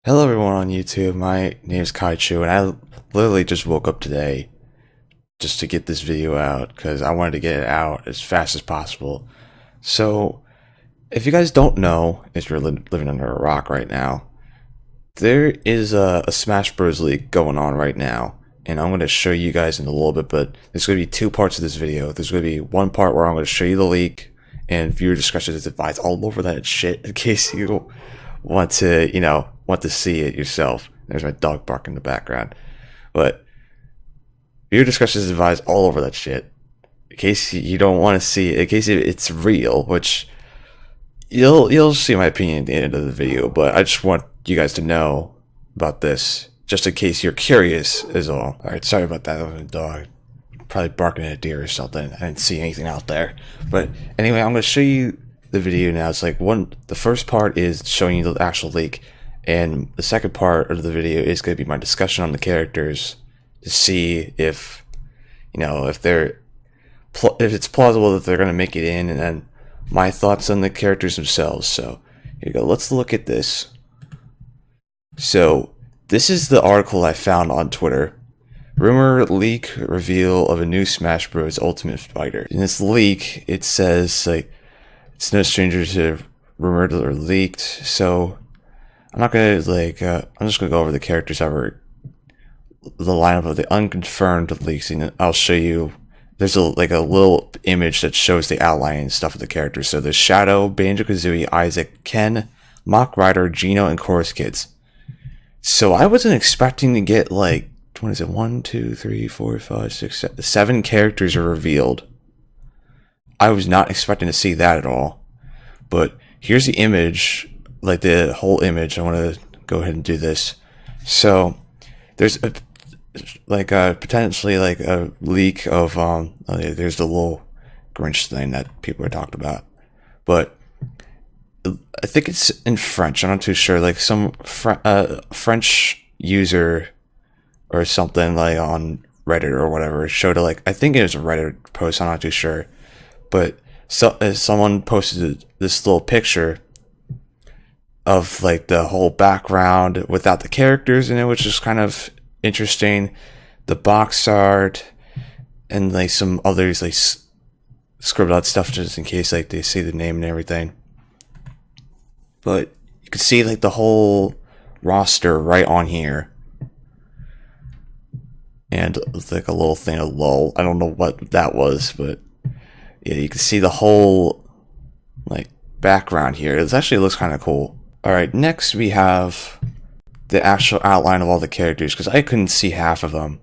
Hello everyone on YouTube, my name is Kaichu and I literally just woke up today just to get this video out because I wanted to get it out as fast as possible. So, if you guys don't know, if you're living under a rock right now, there is a Smash Bros. League going on right now, and I'm going to show you guys in a little bit, but there's going to be two parts of this video. There's going to be one part where I'm going to show you the leak, and viewer discretion is advised all over that shit in case you want to see it yourself. There's my dog barking in the background. But viewer discretion is advised all over that shit. In case you don't want to see it, in case it's real, which you'll see my opinion at the end of the video, but I just want you guys to know about this, just in case you're curious is all. Alright, sorry about that. That was a dog. Probably barking at a deer or something. I didn't see anything out there. But anyway, I'm going to show you the video now. It's like the first part is showing you the actual leak, and the second part of the video is going to be my discussion on the characters to see if if it's plausible that they're going to make it in, and then my thoughts on the characters themselves. So here you go. Let's look at this. So this is the article I found on Twitter. Rumor leak reveal of a new Smash Bros. Ultimate Fighter. In this leak, it says like it's no stranger to rumored or leaked. So I'm not gonna I'm just gonna go over the characters that were the lineup of the unconfirmed leaks, and I'll show you. There's a little image that shows the outline and stuff of the characters. So there's Shadow, Banjo-Kazooie, Isaac, Ken, Mach Rider, Geno, and Chorus Kids. So I wasn't expecting to get like, what is it, 1, 2, 3, 4, 5, 6, 7 characters are revealed. I was not expecting to see that at all. But here's the image, like the whole image. I want to go ahead and do this. So there's potentially like a leak of there's the little Grinch thing that people are talking about, but I think it's in French. I'm not too sure. Like some French user or something like on Reddit or whatever showed I think it was a Reddit post. I'm not too sure, but someone posted this little picture of like the whole background without the characters in it, which is kind of interesting. The box art and like some others like scribbled out stuff just in case like they see the name and everything. But you can see like the whole roster right on here, and it's like a little thing of lol. I don't know what that was, but yeah, you can see the whole like background here. It actually looks kind of cool. All right, next we have the actual outline of all the characters, because I couldn't see half of them,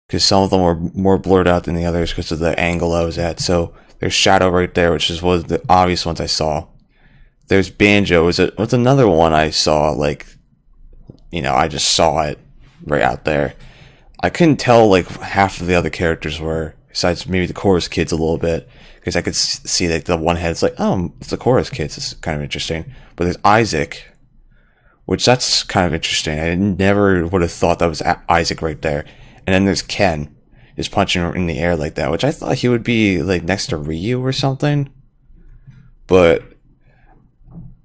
because some of them were more blurred out than the others because of the angle I was at. So there's Shadow right there, which is one of the obvious ones I saw. There's Banjo. What's another one I saw? Like, I just saw it right out there. I couldn't tell like half of the other characters were, besides maybe the Chorus Kids a little bit, because I could see like the one head. It's like, oh, it's the Chorus Kids. It's kind of interesting. But there's Isaac, which that's kind of interesting. I never would have thought that was Isaac right there. And then there's Ken, just punching in the air like that, which I thought he would be like next to Ryu or something. But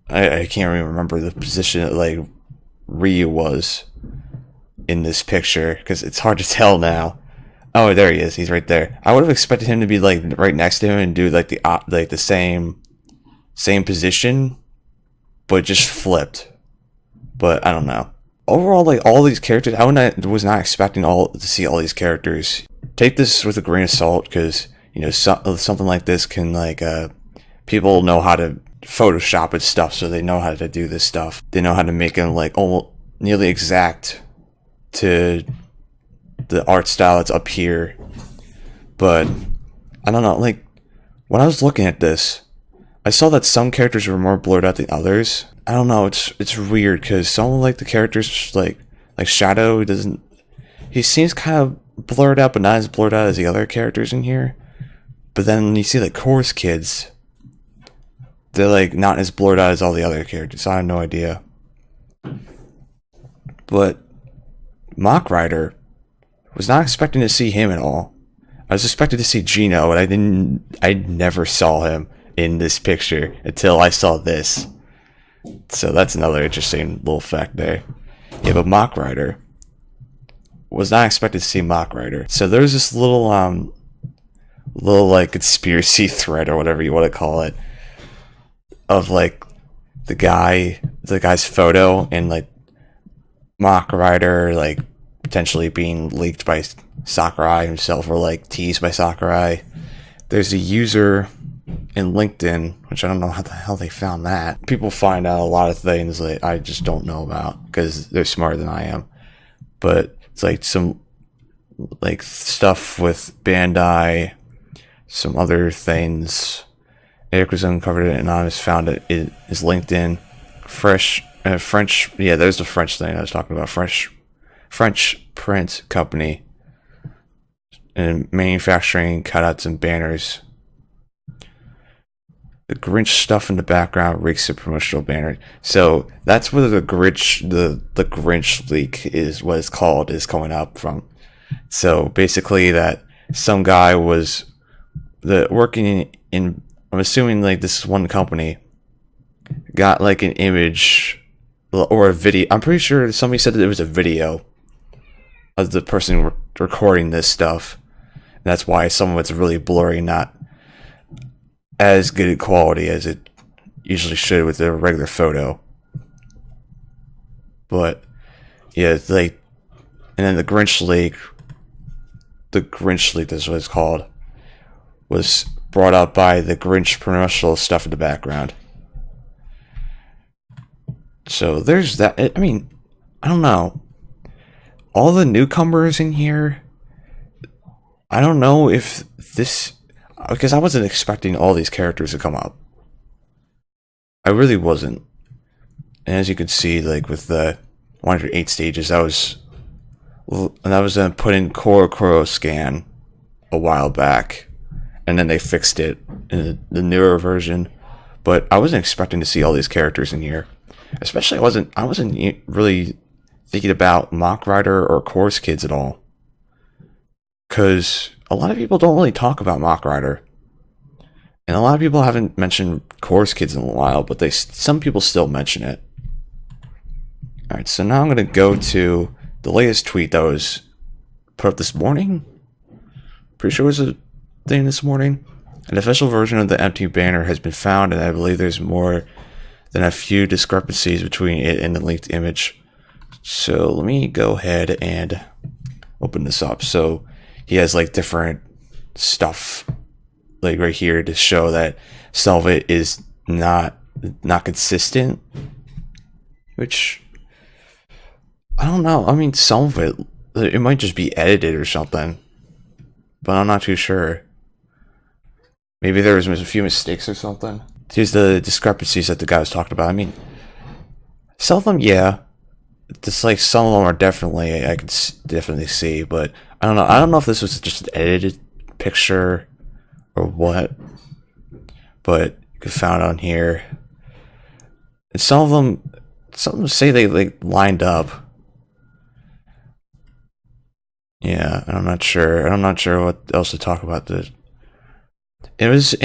I can't really remember the position that like Ryu was in this picture, because it's hard to tell now. Oh, there he is. He's right there. I would have expected him to be like right next to him and do like the same position, but just flipped. But I don't know. Overall, like all these characters, I was not expecting to see all these characters. Take this with a grain of salt, because something like this can people know how to Photoshop and stuff, so they know how to do this stuff. They know how to make them like almost nearly exact to the art style that's up here. But I don't know. Like when I was looking at this, I saw that some characters were more blurred out than others. I don't know, it's weird, because some of like the characters like Shadow he seems kind of blurred out, but not as blurred out as the other characters in here. But then you see like Chorus Kids, they're like not as blurred out as all the other characters, so I have no idea. But Mach Rider, was not expecting to see him at all. I was expecting to see Geno, and I never saw him in this picture until I saw this. So that's another interesting little fact there. Yeah, but Mock Rider was not expected to see Mock Rider. So there's this little like conspiracy thread or whatever you want to call it, of like the guy's photo and like Mock Rider like potentially being leaked by Sakurai himself or like teased by Sakurai. There's a user in LinkedIn, which I don't know how the hell they found that. People find out a lot of things that I just don't know about because they're smarter than I am. But it's like some like stuff with Bandai, some other things. Eric was uncovered it, and I found it. It is LinkedIn. French. Yeah, there's the French thing I was talking about. French print company and manufacturing cutouts and banners. The Grinch stuff in the background reeks of promotional banner. So that's where the Grinch leak is what it's called is coming up from. So basically, that some guy was working in I'm assuming like this is one company got like an image or a video. I'm pretty sure somebody said that it was a video of the person recording this stuff. And that's why some of it's really blurry, not as good a quality as it usually should with a regular photo. But yeah, it's like, and then the Grinch leak is what it's called, was brought up by the Grinch promotional stuff in the background. So there's that. I mean, I don't know. All the newcomers in here, I don't know if this, because I wasn't expecting all these characters to come up. I really wasn't. And as you can see, like with the 108 stages, that was put in Core Scan a while back, and then they fixed it in the newer version. But I wasn't expecting to see all these characters in here. Especially, I wasn't really thinking about Mock Rider or Course Kids at all, because a lot of people don't really talk about Mock Rider, and a lot of people haven't mentioned Course Kids in a while. But some people still mention it. All right, so now I'm gonna go to the latest tweet that was put up this morning. Pretty sure it was a thing this morning. An official version of the empty banner has been found, and I believe there's more than a few discrepancies between it and the leaked image. So let me go ahead and open this up. So he has like different stuff like right here to show that some of it is not consistent, which I don't know. I mean, some of it might just be edited or something, but I'm not too sure. Maybe there was a few mistakes or something. Here's the discrepancies that the guy was talking about. I mean, some of them, yeah. Just like some of them are definitely, I could definitely see, but I don't know. I don't know if this was just an edited picture or what, but you can find on here. And some of them say they like lined up. Yeah, I'm not sure. I'm not sure what else to talk about. It was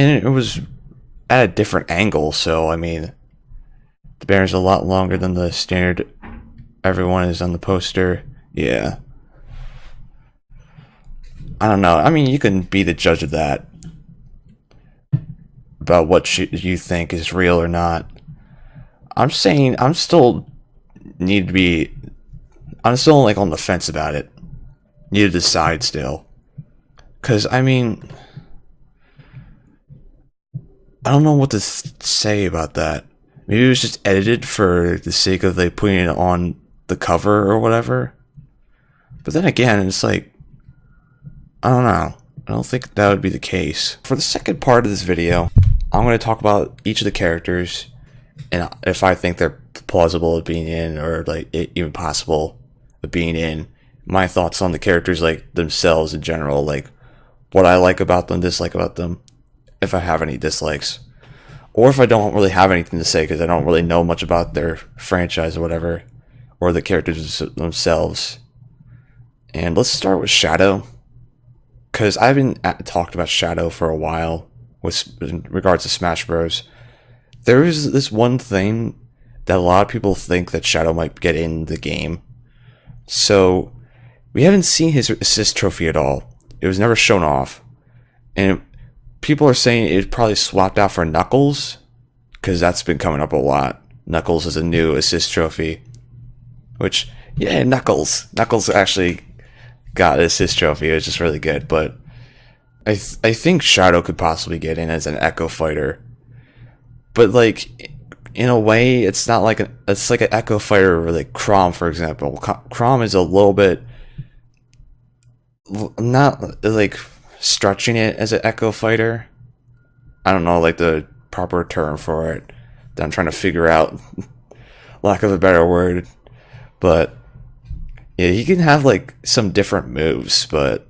at a different angle, so I mean, the banner's a lot longer than the standard everyone is on the poster. Yeah, I don't know. I mean, you can be the judge of that, about what you think is real or not. I'm saying I'm still like on the fence about it. Need to decide still, because I mean, I don't know what to say about that. Maybe it was just edited for the sake of like putting it on the cover or whatever. But then again, it's like, I don't know. I don't think that would be the case. For the second part of this video, I'm going to talk about each of the characters and if I think they're plausible of being in, or like even possible of being in. My thoughts on the characters like themselves in general, like what I like about them, dislike about them, if I have any dislikes, or if I don't really have anything to say because I don't really know much about their franchise or whatever, or the characters themselves. And let's start with Shadow, because I've been talked about Shadow for a while in regards to Smash Bros. There is this one thing that a lot of people think that Shadow might get in the game. So we haven't seen his assist trophy at all. It was never shown off. And people are saying it probably swapped out for Knuckles, because that's been coming up a lot. Knuckles is a new assist trophy. Which, yeah, Knuckles actually got an assist trophy. It was just really good. But I think Shadow could possibly get in as an Echo Fighter. But, like, in a way, it's not like it's like an Echo Fighter, like Chrom, for example. Chrom is a little bit, not like stretching it as an Echo Fighter. I don't know, like, the proper term for it that I'm trying to figure out, lack of a better word. But yeah, he can have like some different moves, but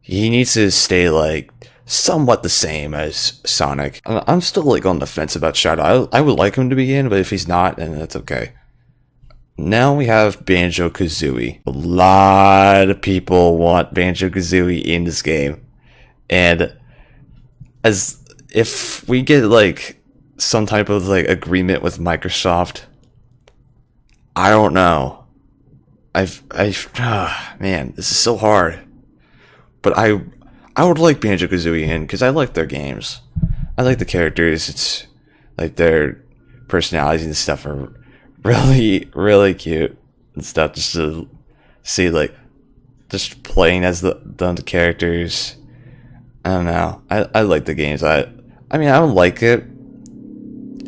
he needs to stay like somewhat the same as Sonic. I'm still like on the fence about Shadow. I would like him to be in, but if he's not, then that's okay. Now we have Banjo-Kazooie. A lot of people want Banjo-Kazooie in this game. And as if we get like some type of like agreement with Microsoft, I don't know. Man, this is so hard. But I would like Banjo-Kazooie in, because I like their games. I like the characters. It's like their personalities and stuff are really, really cute and stuff. Just to see, like, just playing as the characters. I don't know. I like the games. I mean, I don't like it.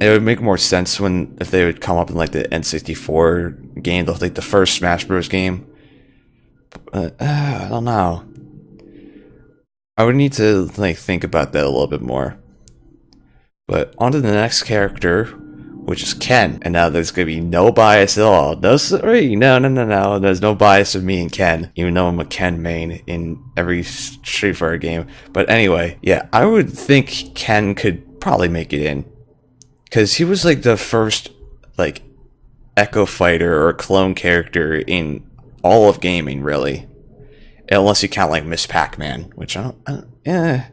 It would make more sense if they would come up in like the N64 game, like the first Smash Bros. Game. But, I don't know. I would need to like think about that a little bit more. But on to the next character, which is Ken. And now there's going to be no bias at all. No. There's no bias of me and Ken, even though I'm a Ken main in every Street Fighter game. But anyway, yeah, I would think Ken could probably make it in. Because he was like the first like Echo Fighter or clone character in all of gaming, really. Unless you count like Miss Pac-Man, which yeah,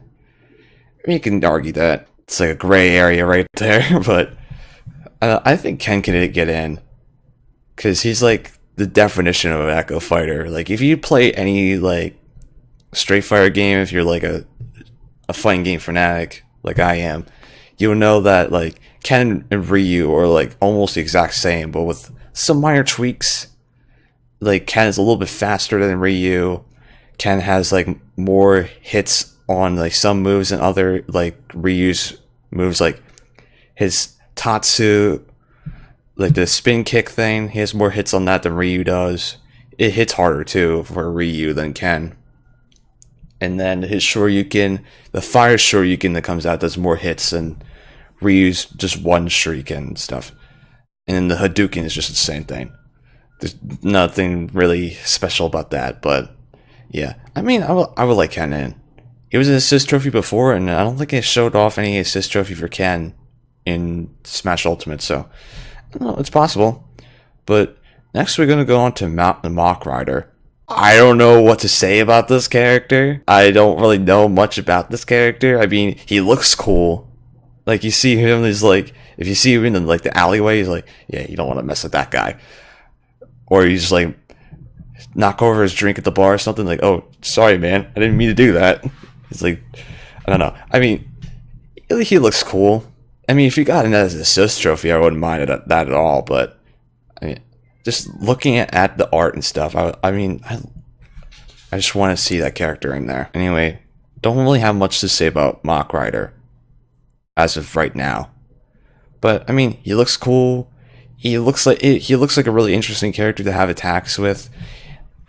you can argue that. It's like a gray area right there, but I think Ken can get in. Because he's like the definition of an Echo Fighter. Like, if you play any like Street Fighter game, if you're like a fighting game fanatic, like I am, you'll know that like Ken and Ryu are like almost the exact same, but with some minor tweaks. Like, Ken is a little bit faster than Ryu. Ken has like more hits on like some moves than other like Ryu's moves, like his Tatsu, like the spin kick thing. He has more hits on that than Ryu does. It hits harder too for Ryu than Ken. And then his Shoryuken, the fire Shoryuken that comes out, does more hits than Ryu's just one Shuriken and stuff. And then the Hadouken is just the same thing. There's nothing really special about that, but yeah. I mean, I would like Ken in. He was an assist trophy before, and I don't think it showed off any assist trophy for Ken in Smash Ultimate, so I don't know, it's possible. But next we're going to go on to the Mach Rider. I don't know what to say about this character. I don't really know much about this character. I mean, he looks cool. Like, you see him, he's like, if you see him in like the alleyway, he's like, yeah, you don't want to mess with that guy. Or he's just like, knock over his drink at the bar or something, like, oh, sorry man, I didn't mean to do that. It's like, I don't know. I mean, he looks cool. I mean, if you got an assist trophy, I wouldn't mind that at all, but I mean, just looking at the art and stuff, I just want to see that character in there. Anyway, don't really have much to say about Mach Rider as of right now. But I mean, he looks cool. He looks like a really interesting character to have attacks with.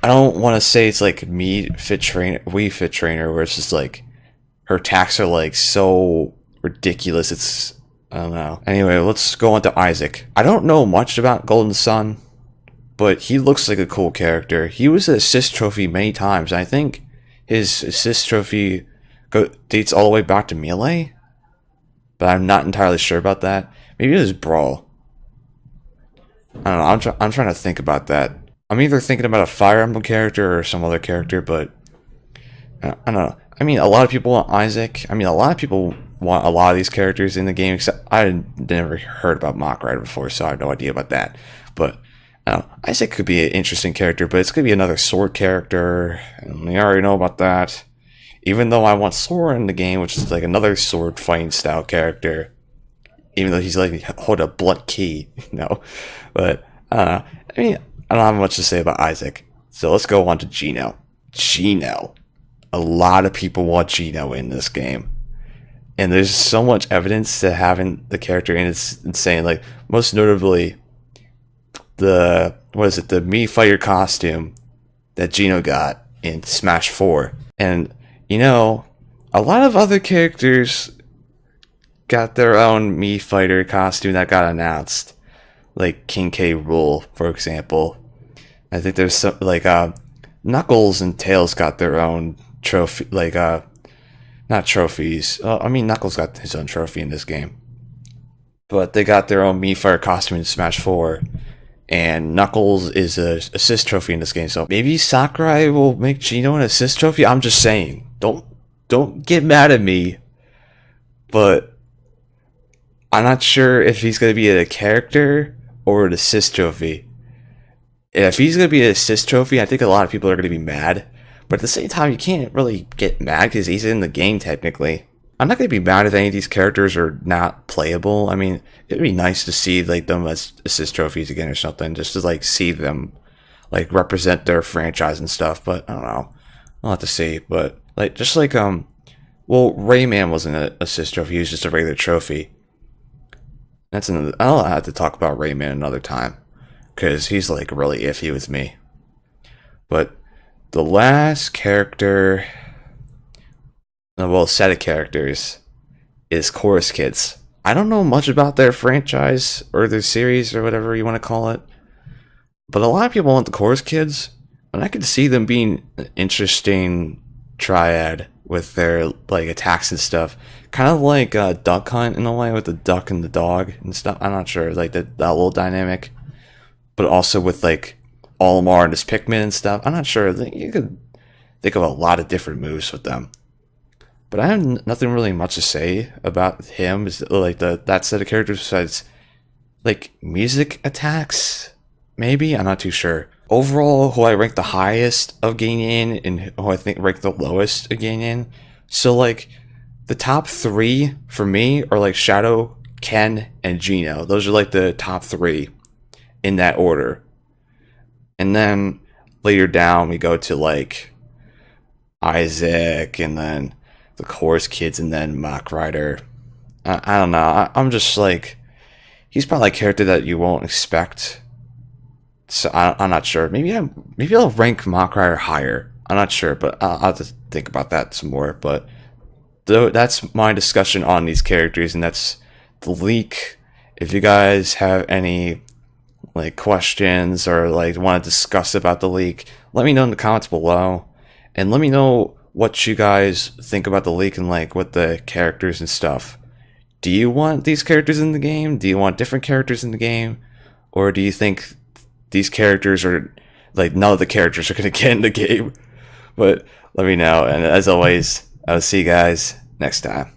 I don't want to say it's like Wii Fit Trainer, where it's just like her attacks are like so ridiculous. I don't know. Anyway, let's go on to Isaac. I don't know much about Golden Sun, but he looks like a cool character. He was an assist trophy many times. I think his assist trophy dates all the way back to Melee, but I'm not entirely sure about that. Maybe it was Brawl. I don't know. I'm trying to think about that. I'm either thinking about a Fire Emblem character or some other character, but I don't know. I mean, a lot of people want Isaac. I mean, a lot of people want a lot of these characters in the game. Except I never heard about Mach Rider before, so I have no idea about that. But Isaac could be an interesting character, but it's going to be another sword character, and we already know about that. Even though I want Sora in the game, which is like another sword fighting style character, even though he's like hold a blunt key, But I mean, I don't have much to say about Isaac, so let's go on to Geno. Geno, a lot of people want Geno in this game, and there's so much evidence to having the character in. It's insane. Like most notably, the Mii Fighter costume that Geno got in Smash 4, and a lot of other characters got their own Mii Fighter costume that got announced, like King K. Rool, for example. I think there's some like Knuckles and Tails got their own trophy, like not trophies. I mean, Knuckles got his own trophy in this game, but they got their own Mii Fighter costume in Smash 4. And Knuckles is a assist trophy in this game, so maybe Sakurai will make Geno an assist trophy. I'm just saying, don't get mad at me, but I'm not sure if he's gonna be a character or an assist trophy. And if he's gonna be an assist trophy, I think a lot of people are gonna be mad. But at the same time, you can't really get mad because he's in the game technically. I'm not going to be mad if any of these characters are not playable. I mean, it'd be nice to see like them as assist trophies again or something, just to like see them like represent their franchise and stuff. But I don't know, I'll have to see. But like just like Rayman wasn't an assist trophy; he was just a regular trophy. That's another. I'll have to talk about Rayman another time because he's like really iffy with me. But the last character, set of characters, is Chorus Kids. I don't know much about their franchise or their series or whatever you want to call it, but a lot of people want the Chorus Kids, and I could see them being an interesting triad with their like attacks and stuff, kind of like Duck Hunt in a way, with the duck and the dog and stuff. I'm not sure, like that little dynamic, but also with like Olimar and his Pikmin and stuff. I'm not sure. You could think of a lot of different moves with them. But I have nothing really much to say about him. Is like that set of characters besides like music attacks, maybe? I'm not too sure. Overall, who I rank the highest of Gainin and who I think rank the lowest of Gainin. So like the top 3 for me are like Shadow, Ken, and Geno. Those are like the top 3 in that order. And then later down we go to like Isaac, and then the Chorus Kids, and then Mach Rider. I don't know. I'm just like, he's probably a character that you won't expect. So I'm not sure. Maybe I'll rank Mach Rider higher. I'm not sure, but I'll have to think about that some more. But that's my discussion on these characters, and that's the leak. If you guys have any like questions or like want to discuss about the leak, let me know in the comments below, and let me know what you guys think about the leak and like what the characters and stuff. Do you want these characters in the game? Do you want different characters in the game? Or do you think these characters are like none of the characters are going to get in the game? But let me know, and as always, I'll see you guys next time.